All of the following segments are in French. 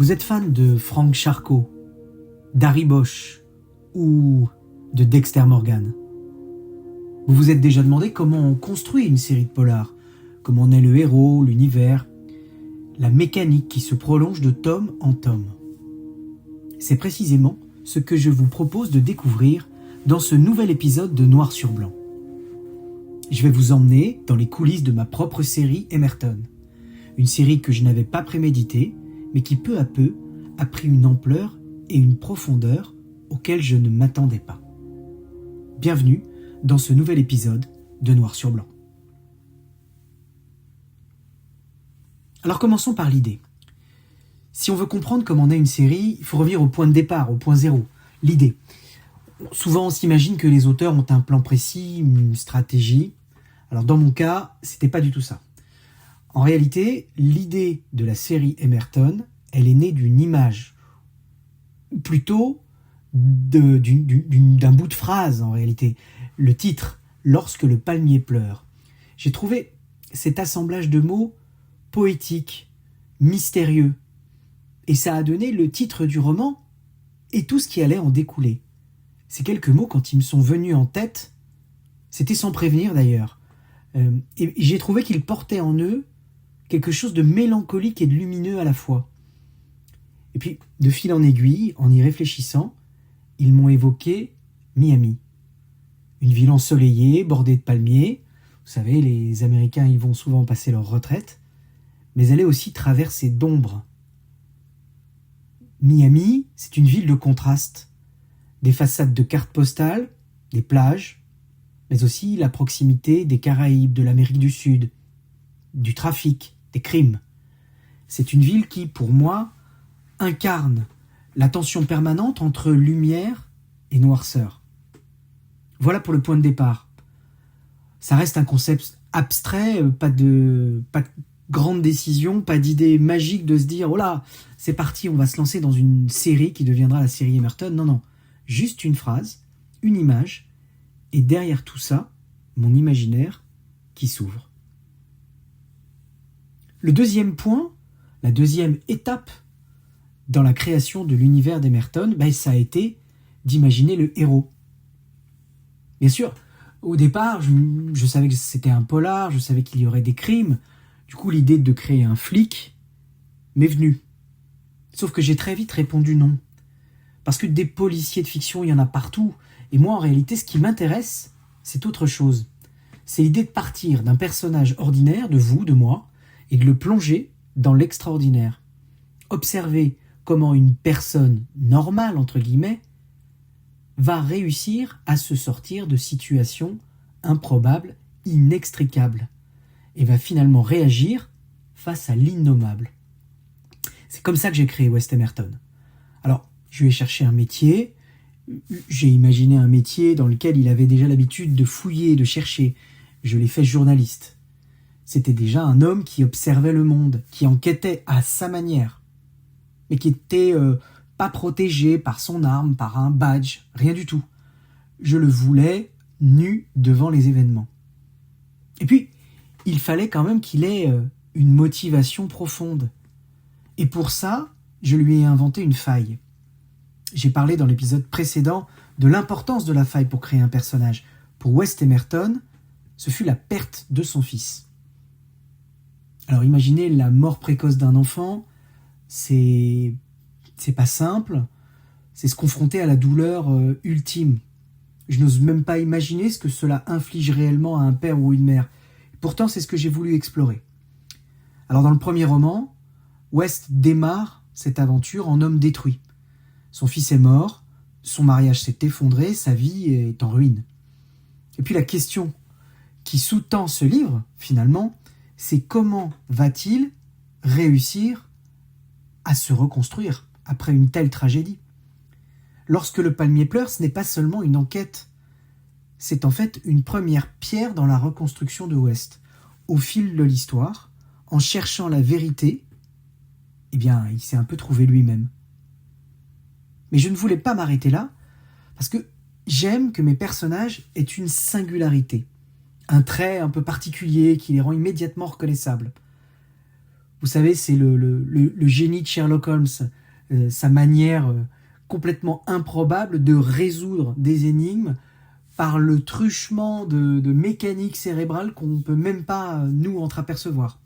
Vous êtes fan de Frank Charcot, d'Harry Bosch ou de Dexter Morgan? Vous vous êtes déjà demandé comment on construit une série de polars, comment on est le héros, l'univers, la mécanique qui se prolonge de tome en tome. C'est précisément ce que je vous propose de découvrir dans ce nouvel épisode de Noir sur Blanc. Je vais vous emmener dans les coulisses de ma propre série Emerton, une série que je n'avais pas préméditée, mais qui peu à peu a pris une ampleur et une profondeur auxquelles je ne m'attendais pas. Bienvenue dans ce nouvel épisode de Noir sur Blanc. Alors commençons par l'idée. Si on veut comprendre comment naît une série, il faut revenir au point de départ, au point zéro, l'idée. Souvent on s'imagine que les auteurs ont un plan précis, une stratégie. Alors dans mon cas, c'était pas du tout ça. En réalité, l'idée de la série Emerton, elle est née d'une image, ou plutôt d'un bout de phrase en réalité. Le titre, Lorsque le palmier pleure. J'ai trouvé cet assemblage de mots poétique, mystérieux, et ça a donné le titre du roman et tout ce qui allait en découler. Ces quelques mots, quand ils me sont venus en tête, c'était sans prévenir d'ailleurs, et j'ai trouvé qu'ils portaient en eux quelque chose de mélancolique et de lumineux à la fois. Et puis, de fil en aiguille, en y réfléchissant, ils m'ont évoqué Miami. Une ville ensoleillée, bordée de palmiers. Vous savez, les Américains y vont souvent passer leur retraite. Mais elle est aussi traversée d'ombres. Miami, c'est une ville de contraste. Des façades de cartes postales, des plages, mais aussi la proximité des Caraïbes, de l'Amérique du Sud, du trafic, des crimes. C'est une ville qui, pour moi, incarne la tension permanente entre lumière et noirceur. Voilà pour le point de départ. Ça reste un concept abstrait, pas de grande décision, pas d'idée magique de se dire « Oh là, c'est parti, on va se lancer dans une série qui deviendra la série Emerton ». Non, non. Juste une phrase, une image, et derrière tout ça, mon imaginaire qui s'ouvre. Le deuxième point, la deuxième étape dans la création de l'univers d'Emerton, ça a été d'imaginer le héros. Bien sûr, au départ, je savais que c'était un polar, je savais qu'il y aurait des crimes. Du coup, l'idée de créer un flic m'est venue. Sauf que j'ai très vite répondu non. Parce que des policiers de fiction, il y en a partout. Et moi, en réalité, ce qui m'intéresse, c'est autre chose. C'est l'idée de partir d'un personnage ordinaire, de vous, de moi, et de le plonger dans l'extraordinaire. Observer comment une personne normale, entre guillemets, va réussir à se sortir de situations improbables, inextricables, et va finalement réagir face à l'innommable. C'est comme ça que j'ai créé West Emerton. Alors, je lui ai cherché un métier, j'ai imaginé un métier dans lequel il avait déjà l'habitude de fouiller, de chercher. Je l'ai fait journaliste. C'était déjà un homme qui observait le monde, qui enquêtait à sa manière, mais qui était pas protégé par son arme, par un badge, rien du tout. Je le voulais nu devant les événements. Et puis, il fallait quand même qu'il ait une motivation profonde. Et pour ça, je lui ai inventé une faille. J'ai parlé dans l'épisode précédent de l'importance de la faille pour créer un personnage. Pour West Emerton, ce fut la perte de son fils. Alors imaginez la mort précoce d'un enfant, c'est pas simple, c'est se confronter à la douleur ultime. Je n'ose même pas imaginer ce que cela inflige réellement à un père ou une mère. Pourtant, c'est ce que j'ai voulu explorer. Alors dans le premier roman, West démarre cette aventure en homme détruit. Son fils est mort, son mariage s'est effondré, sa vie est en ruine. Et puis la question qui sous-tend ce livre, finalement, c'est comment va-t-il réussir à se reconstruire après une telle tragédie? Lorsque le palmier pleure, ce n'est pas seulement une enquête, c'est en fait une première pierre dans la reconstruction de West. Au fil de l'histoire, en cherchant la vérité, il s'est un peu trouvé lui-même. Mais je ne voulais pas m'arrêter là, parce que j'aime que mes personnages aient une singularité, un trait un peu particulier qui les rend immédiatement reconnaissables. Vous savez, c'est le génie de Sherlock Holmes, sa manière complètement improbable de résoudre des énigmes par le truchement de mécanique cérébrale qu'on ne peut même pas, nous, entreapercevoir.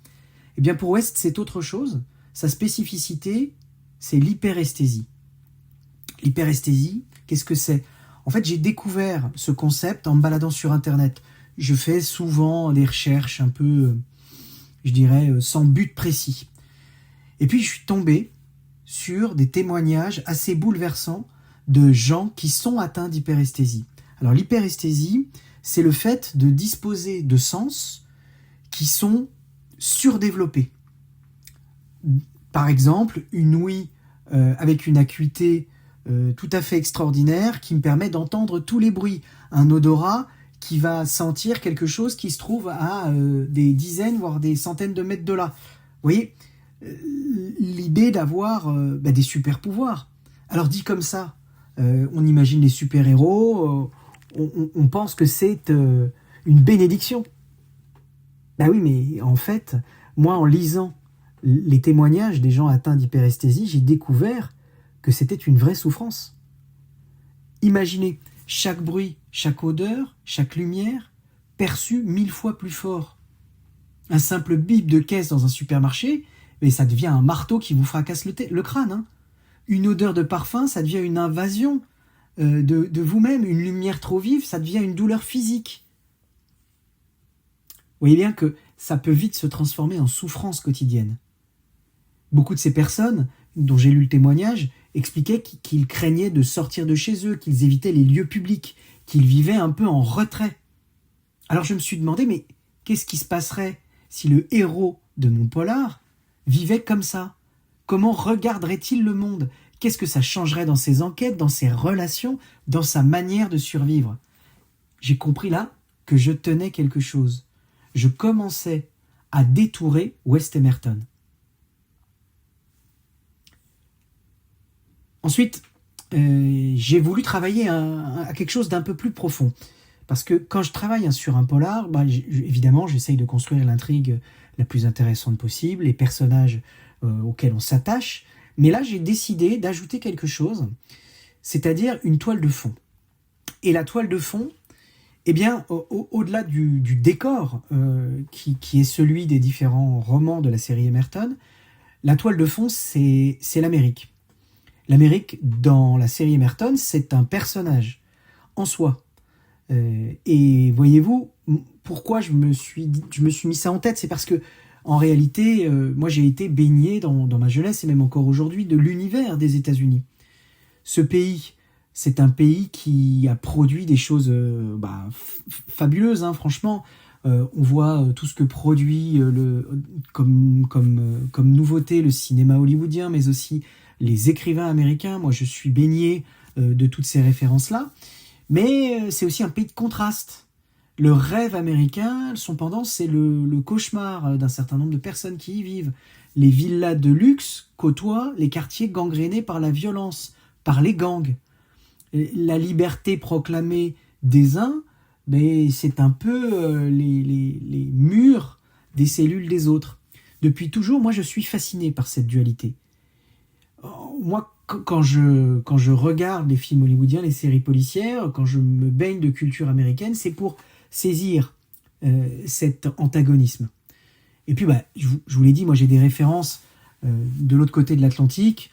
Eh bien, pour West, c'est autre chose. Sa spécificité, c'est l'hyperesthésie. L'hyperesthésie, qu'est-ce que c'est? En fait, j'ai découvert ce concept en me baladant sur Internet. Je fais souvent des recherches un peu, je dirais, sans but précis. Et puis, je suis tombé sur des témoignages assez bouleversants de gens qui sont atteints d'hyperesthésie. Alors, l'hyperesthésie, c'est le fait de disposer de sens qui sont surdéveloppés. Par exemple, une ouïe avec une acuité tout à fait extraordinaire qui me permet d'entendre tous les bruits. Un odorat qui va sentir quelque chose qui se trouve à des dizaines, voire des centaines de mètres de là. Vous voyez, l'idée d'avoir des super-pouvoirs. Alors dit comme ça, on imagine les super-héros, on pense que c'est une bénédiction. Ben oui, mais en fait, moi en lisant les témoignages des gens atteints d'hyperesthésie, j'ai découvert que c'était une vraie souffrance. Imaginez, chaque bruit, chaque odeur, chaque lumière, perçue 1000 fois plus fort. Un simple bip de caisse dans un supermarché, mais ça devient un marteau qui vous fracasse le crâne. Hein. Une odeur de parfum, ça devient une invasion de vous-même. Une lumière trop vive, ça devient une douleur physique. Vous voyez bien que ça peut vite se transformer en souffrance quotidienne. Beaucoup de ces personnes, dont j'ai lu le témoignage, expliquaient qu'ils craignaient de sortir de chez eux, qu'ils évitaient les lieux publics, qu'ils vivaient un peu en retrait. Alors je me suis demandé, mais qu'est-ce qui se passerait si le héros de mon polar vivait comme ça? Comment regarderait-il le monde? Qu'est-ce que ça changerait dans ses enquêtes, dans ses relations, dans sa manière de survivre? J'ai compris là que je tenais quelque chose. Je commençais à détourer West Emerton. Ensuite, j'ai voulu travailler à quelque chose d'un peu plus profond. Parce que quand je travaille sur un polar, évidemment, j'essaye de construire l'intrigue la plus intéressante possible, les personnages auxquels on s'attache. Mais là, j'ai décidé d'ajouter quelque chose, c'est-à-dire une toile de fond. Et la toile de fond, eh bien, au-delà du décor qui est celui des différents romans de la série Emerton, la toile de fond, c'est l'Amérique. L'Amérique, dans la série Emerton, c'est un personnage en soi. Et voyez-vous, pourquoi je me suis mis ça en tête? C'est parce que, en réalité, moi j'ai été baigné dans ma jeunesse, et même encore aujourd'hui, de l'univers des États-Unis. Ce pays, c'est un pays qui a produit des choses fabuleuses, hein, franchement. On voit tout ce que produit comme nouveauté le cinéma hollywoodien, mais aussi les écrivains américains. Moi, je suis baigné de toutes ces références-là. Mais c'est aussi un pays de contraste. Le rêve américain, son pendant, c'est le cauchemar d'un certain nombre de personnes qui y vivent. Les villas de luxe côtoient les quartiers gangrénés par la violence, par les gangs. La liberté proclamée des uns, c'est un peu les murs des cellules des autres. Depuis toujours, moi, je suis fasciné par cette dualité. Moi, quand je regarde les films hollywoodiens, les séries policières, quand je me baigne de culture américaine, c'est pour saisir cet antagonisme. Et puis, je vous l'ai dit, moi j'ai des références de l'autre côté de l'Atlantique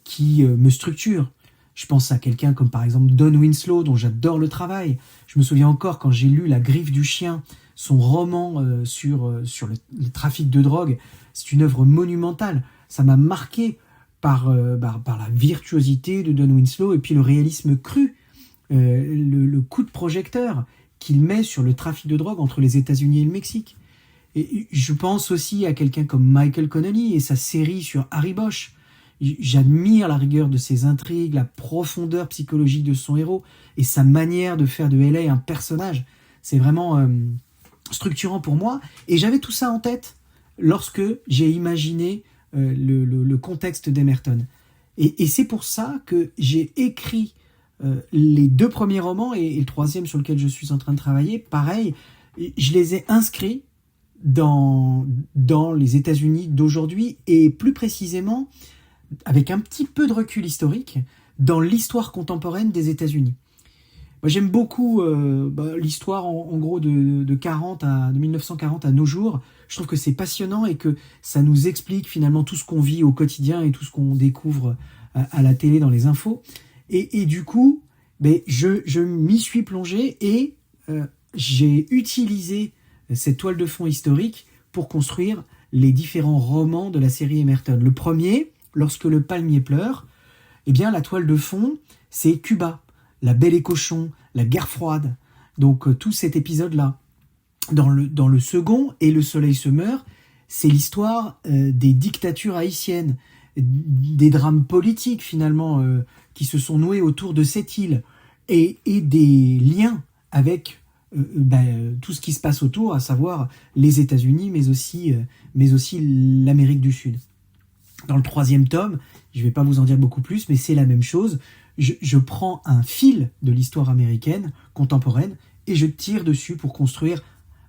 qui me structurent. Je pense à quelqu'un comme par exemple Don Winslow, dont j'adore le travail. Je me souviens encore quand j'ai lu La Griffe du chien, son roman sur le trafic de drogue. C'est une œuvre monumentale. Ça m'a marqué par la virtuosité de Don Winslow et puis le réalisme cru, le coup de projecteur qu'il met sur le trafic de drogue entre les États-Unis et le Mexique. Et je pense aussi à quelqu'un comme Michael Connelly et sa série sur Harry Bosch. J'admire la rigueur de ses intrigues, la profondeur psychologique de son héros et sa manière de faire de L.A. un personnage. C'est vraiment structurant pour moi. Et j'avais tout ça en tête lorsque j'ai imaginé le contexte d'Emerton. Et c'est pour ça que j'ai écrit les 2 premiers romans et le 3e sur lequel je suis en train de travailler. Pareil, je les ai inscrits dans les États-Unis d'aujourd'hui, et plus précisément, avec un petit peu de recul historique, dans l'histoire contemporaine des États-Unis. Moi, j'aime beaucoup l'histoire en gros de 1940 à nos jours. Je trouve que c'est passionnant et que ça nous explique finalement tout ce qu'on vit au quotidien et tout ce qu'on découvre à la télé, dans les infos. Et du coup, je m'y suis plongé et j'ai utilisé cette toile de fond historique pour construire les différents romans de la série Emerton. Le premier, Lorsque le palmier pleure, eh bien la toile de fond, c'est Cuba, la Belle et Cochon, la guerre froide. Donc tout cet épisode-là. Dans le second, Et le soleil se meurt, c'est l'histoire des dictatures haïtiennes, des drames politiques finalement qui se sont noués autour de cette île et des liens avec tout ce qui se passe autour, à savoir les États-Unis, mais aussi l'Amérique du Sud. Dans le troisième tome, je ne vais pas vous en dire beaucoup plus, mais c'est la même chose. Je prends un fil de l'histoire américaine contemporaine et je tire dessus pour construire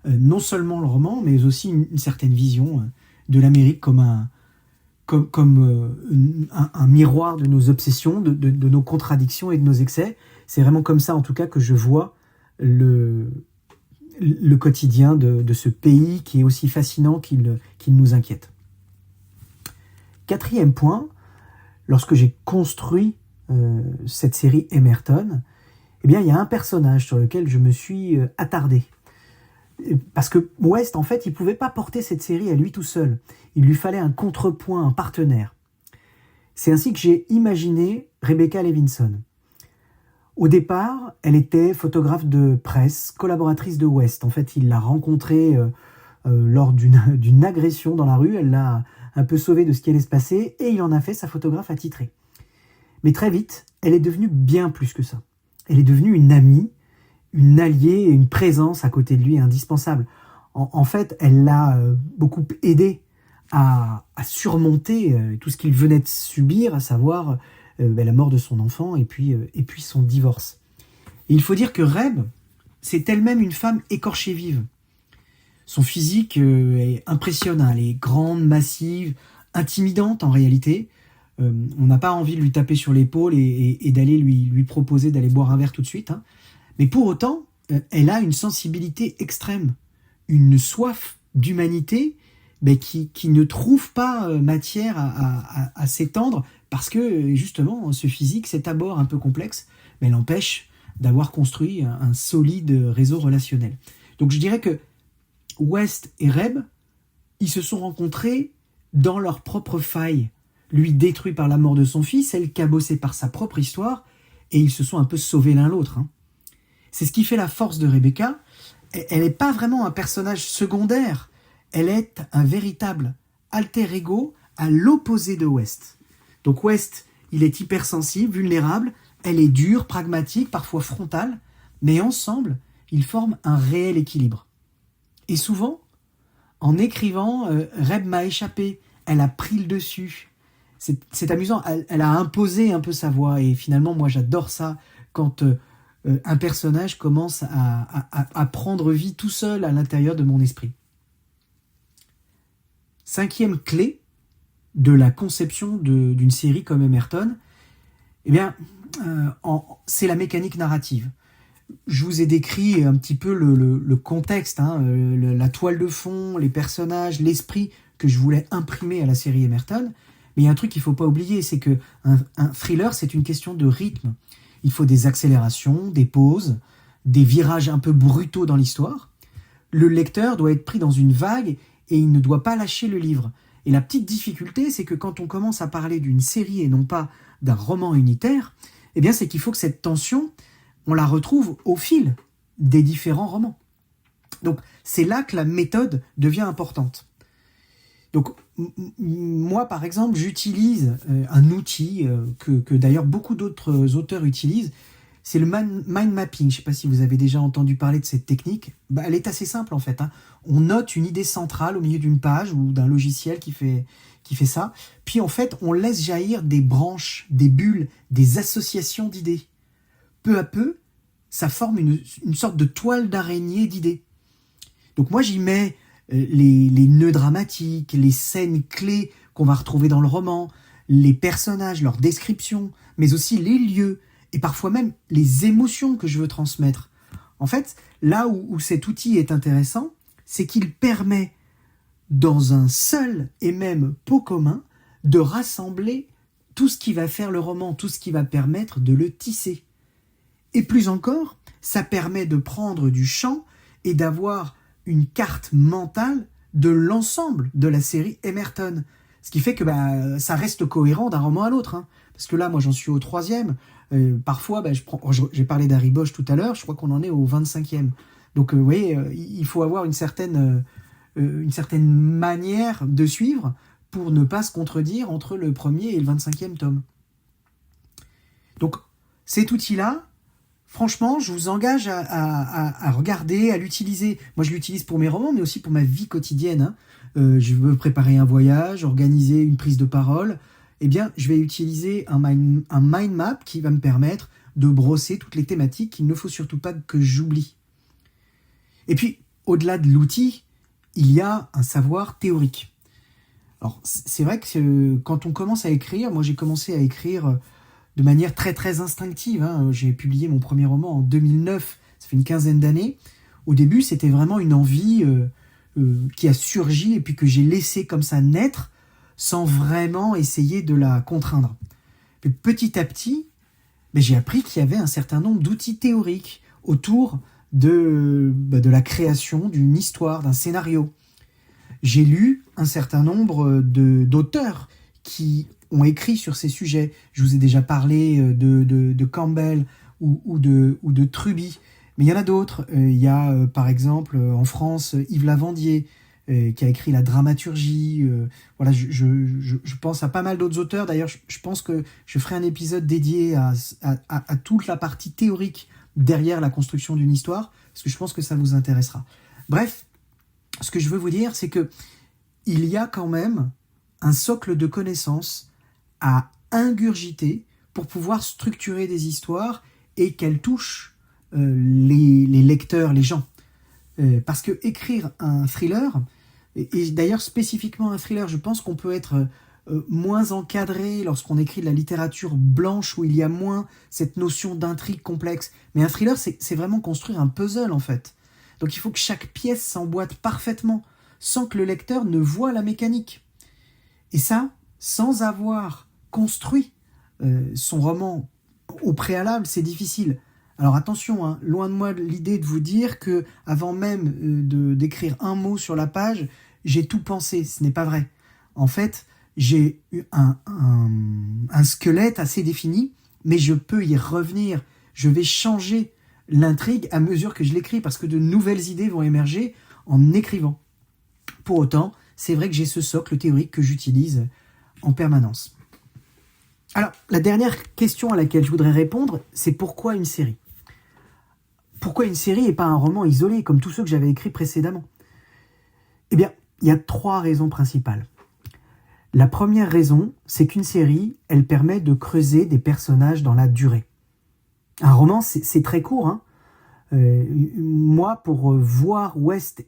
non seulement le roman, mais aussi une certaine vision de l'Amérique comme un miroir de nos obsessions, de nos contradictions et de nos excès. C'est vraiment comme ça, en tout cas, que je vois le quotidien de ce pays qui est aussi fascinant qu'il nous inquiète. Quatrième point, lorsque j'ai construit cette série Emerton, eh bien, il y a un personnage sur lequel je me suis attardé. Parce que West, en fait, il ne pouvait pas porter cette série à lui tout seul. Il lui fallait un contrepoint, un partenaire. C'est ainsi que j'ai imaginé Rebecca Levinson. Au départ, elle était photographe de presse, collaboratrice de West. En fait, il l'a rencontrée lors d'une agression dans la rue. Elle l'a un peu sauvée de ce qui allait se passer et il en a fait sa photographe attitrée. Mais très vite, elle est devenue bien plus que ça. Elle est devenue une amie, une alliée et une présence à côté de lui indispensable. En fait, elle l'a beaucoup aidé à surmonter tout ce qu'il venait de subir, à savoir la mort de son enfant et puis son divorce. Et il faut dire que Reb, c'est elle-même une femme écorchée vive. Son physique est impressionnant, elle est grande, massive, intimidante en réalité. On n'a pas envie de lui taper sur l'épaule et d'aller lui proposer d'aller boire un verre tout de suite. Hein. Mais pour autant, elle a une sensibilité extrême, une soif d'humanité qui ne trouve pas matière à s'étendre parce que justement, ce physique, cet abord un peu complexe, l'empêche d'avoir construit un solide réseau relationnel. Donc je dirais que West et Reb, ils se sont rencontrés dans leur propre faille. Lui détruit par la mort de son fils, elle cabossée par sa propre histoire, et ils se sont un peu sauvés l'un l'autre. Hein. C'est ce qui fait la force de Rebecca. Elle n'est pas vraiment un personnage secondaire, elle est un véritable alter ego à l'opposé de West. Donc West, il est hypersensible, vulnérable, elle est dure, pragmatique, parfois frontale, mais ensemble, ils forment un réel équilibre. Et souvent, en écrivant, Reb m'a échappé, elle a pris le dessus. C'est amusant, elle a imposé un peu sa voix, et finalement, moi j'adore ça, quand un personnage commence à prendre vie tout seul à l'intérieur de mon esprit. Cinquième clé de la conception d'une série comme Emerton, eh bien, c'est la mécanique narrative. Je vous ai décrit un petit peu le contexte, hein, la toile de fond, les personnages, l'esprit que je voulais imprimer à la série Emerton. Mais il y a un truc qu'il ne faut pas oublier, c'est qu'un thriller, c'est une question de rythme. Il faut des accélérations, des pauses, des virages un peu brutaux dans l'histoire. Le lecteur doit être pris dans une vague et il ne doit pas lâcher le livre. Et la petite difficulté, c'est que quand on commence à parler d'une série et non pas d'un roman unitaire, eh bien, c'est qu'il faut que cette tension, on la retrouve au fil des différents romans. Donc, c'est là que la méthode devient importante. Donc, moi, par exemple, j'utilise un outil que d'ailleurs beaucoup d'autres auteurs utilisent, c'est le mind mapping. Je ne sais pas si vous avez déjà entendu parler de cette technique. Elle est assez simple en fait. Hein. On note une idée centrale au milieu d'une page ou d'un logiciel qui fait ça. Puis en fait, on laisse jaillir des branches, des bulles, des associations d'idées. Peu à peu, ça forme une sorte de toile d'araignée d'idées. Donc moi, j'y mets les nœuds dramatiques, les scènes clés qu'on va retrouver dans le roman, les personnages, leurs descriptions, mais aussi les lieux, et parfois même les émotions que je veux transmettre. En fait, là où cet outil est intéressant, c'est qu'il permet, dans un seul et même pot commun, de rassembler tout ce qui va faire le roman, tout ce qui va permettre de le tisser. Et plus encore, ça permet de prendre du champ et d'avoir une carte mentale de l'ensemble de la série Emerton. Ce qui fait que ça reste cohérent d'un roman à l'autre. Parce que là, moi, j'en suis au 3e. Parfois, j'ai parlé d'Harry Bosch tout à l'heure, je crois qu'on en est au 25e. Donc, vous voyez, il faut avoir une certaine manière de suivre pour ne pas se contredire entre le premier et le 25e tome. Donc, cet outil-là, franchement, je vous engage à regarder, à l'utiliser. Moi, je l'utilise pour mes romans, mais aussi pour ma vie quotidienne. Je veux préparer un voyage, organiser une prise de parole. Eh bien, je vais utiliser un mind map qui va me permettre de brosser toutes les thématiques qu'il ne faut surtout pas que j'oublie. Et puis, au-delà de l'outil, il y a un savoir théorique. Alors, c'est vrai que quand on commence à écrire, moi j'ai commencé à écrire de manière très très instinctive. J'ai publié mon premier roman en 2009, ça fait une quinzaine d'années. Au début, c'était vraiment une envie qui a surgi et puis que j'ai laissé comme ça naître sans vraiment essayer de la contraindre. Puis petit à petit, j'ai appris qu'il y avait un certain nombre d'outils théoriques autour de la création d'une histoire, d'un scénario. J'ai lu un certain nombre d'auteurs qui ont écrit sur ces sujets. Je vous ai déjà parlé de Campbell ou de Truby, mais il y en a d'autres. Il y a par exemple en France Yves Lavandier qui a écrit la dramaturgie. Voilà, je pense à pas mal d'autres auteurs. D'ailleurs, je pense que je ferai un épisode dédié à toute la partie théorique derrière la construction d'une histoire, parce que je pense que ça vous intéressera. Bref, ce que je veux vous dire, c'est que il y a quand même un socle de connaissances à ingurgiter pour pouvoir structurer des histoires et qu'elles touchent les lecteurs, les gens. Parce que écrire un thriller, et d'ailleurs spécifiquement un thriller, je pense qu'on peut être moins encadré lorsqu'on écrit de la littérature blanche où il y a moins cette notion d'intrigue complexe. Mais un thriller, c'est vraiment construire un puzzle en fait. Donc il faut que chaque pièce s'emboîte parfaitement, sans que le lecteur ne voie la mécanique. Et ça, sans avoir construit son roman au préalable, c'est difficile. Alors attention, loin de moi l'idée de vous dire que avant même d'écrire un mot sur la page, j'ai tout pensé. Ce n'est pas vrai. En fait, j'ai eu un squelette assez défini, mais je peux y revenir. Je vais changer l'intrigue à mesure que je l'écris, parce que de nouvelles idées vont émerger en écrivant. Pour autant, c'est vrai que j'ai ce socle théorique que j'utilise en permanence. Alors, la dernière question à laquelle je voudrais répondre, c'est pourquoi une série ? Pourquoi une série et pas un roman isolé, comme tous ceux que j'avais écrits précédemment ? Eh bien, il y a 3 raisons principales. La première raison, c'est qu'une série, elle permet de creuser des personnages dans la durée. Un roman, c'est très court. Moi, pour voir West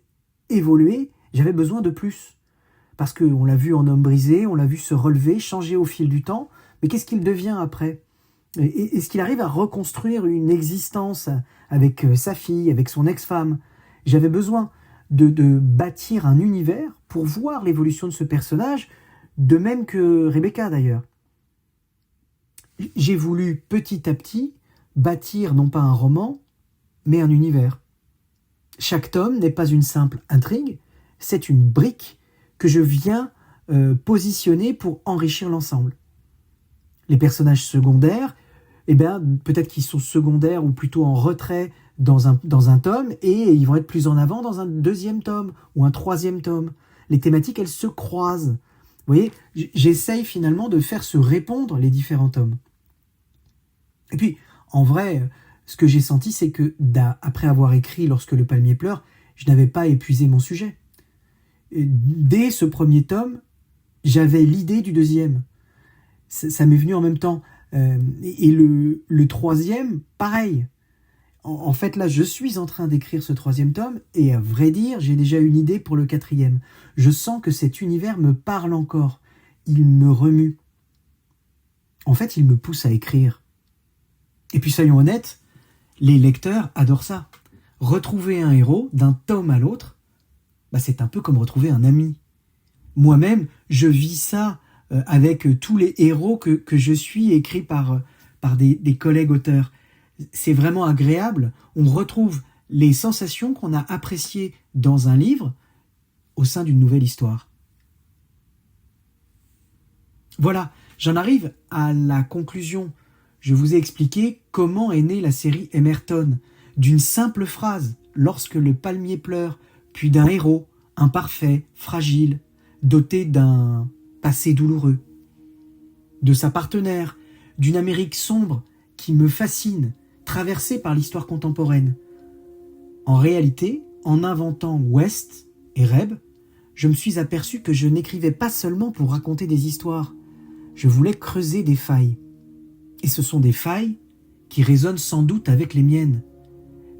évoluer, j'avais besoin de plus. Parce qu'on l'a vu en homme brisé, on l'a vu se relever, changer au fil du temps. Mais qu'est-ce qu'il devient après ? Est-ce qu'il arrive à reconstruire une existence avec sa fille, avec son ex-femme ? J'avais besoin de bâtir un univers pour voir l'évolution de ce personnage, de même que Rebecca d'ailleurs. J'ai voulu petit à petit bâtir non pas un roman, mais un univers. Chaque tome n'est pas une simple intrigue, c'est une brique que je viens positionner pour enrichir l'ensemble. Les personnages secondaires, peut-être qu'ils sont secondaires ou plutôt en retrait dans un tome, et ils vont être plus en avant dans un 2e tome ou un 3e tome. Les thématiques, elles se croisent. Vous voyez, j'essaye finalement de faire se répondre les différents tomes. Et puis, en vrai, ce que j'ai senti, c'est que après avoir écrit Lorsque le palmier pleure, je n'avais pas épuisé mon sujet. Et dès ce premier tome, j'avais l'idée du 2e. Ça m'est venu en même temps. Et le 3e, pareil. En fait, là, je suis en train d'écrire ce 3e tome, et à vrai dire, j'ai déjà une idée pour le 4e. Je sens que cet univers me parle encore. Il me remue. En fait, il me pousse à écrire. Et puis, soyons honnêtes, les lecteurs adorent ça. Retrouver un héros d'un tome à l'autre, c'est un peu comme retrouver un ami. Moi-même, je vis ça avec tous les héros que je suis, écrits par des collègues auteurs. C'est vraiment agréable. On retrouve les sensations qu'on a appréciées dans un livre au sein d'une nouvelle histoire. Voilà, j'en arrive à la conclusion. Je vous ai expliqué comment est née la série Emerton, d'une simple phrase, lorsque le palmier pleure, puis d'un héros, imparfait, fragile, doté d'un passé douloureux, de sa partenaire, d'une Amérique sombre qui me fascine, traversée par l'histoire contemporaine. En réalité, en inventant West et Reb, je me suis aperçu que je n'écrivais pas seulement pour raconter des histoires, je voulais creuser des failles. Et ce sont des failles qui résonnent sans doute avec les miennes.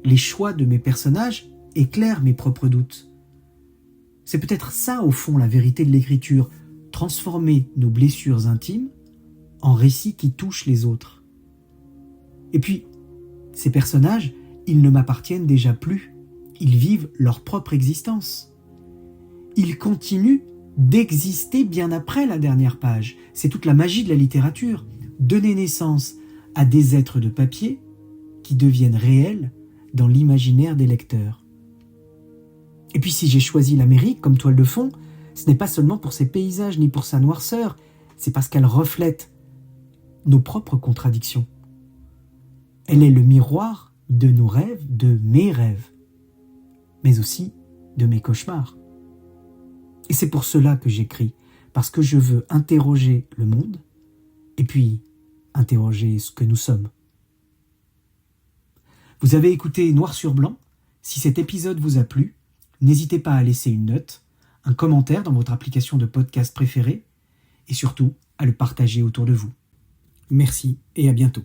Les choix de mes personnages éclairent mes propres doutes. C'est peut-être ça, au fond, la vérité de l'écriture, transformer nos blessures intimes en récits qui touchent les autres. Et puis, ces personnages, ils ne m'appartiennent déjà plus. Ils vivent leur propre existence. Ils continuent d'exister bien après la dernière page. C'est toute la magie de la littérature. Donner naissance à des êtres de papier qui deviennent réels dans l'imaginaire des lecteurs. Et puis si j'ai choisi l'Amérique comme toile de fond, ce n'est pas seulement pour ses paysages ni pour sa noirceur, c'est parce qu'elle reflète nos propres contradictions. Elle est le miroir de nos rêves, de mes rêves, mais aussi de mes cauchemars. Et c'est pour cela que j'écris, parce que je veux interroger le monde, et puis interroger ce que nous sommes. Vous avez écouté Noir sur Blanc. Si cet épisode vous a plu, n'hésitez pas à laisser une note, un commentaire dans votre application de podcast préférée, et surtout à le partager autour de vous. Merci et à bientôt.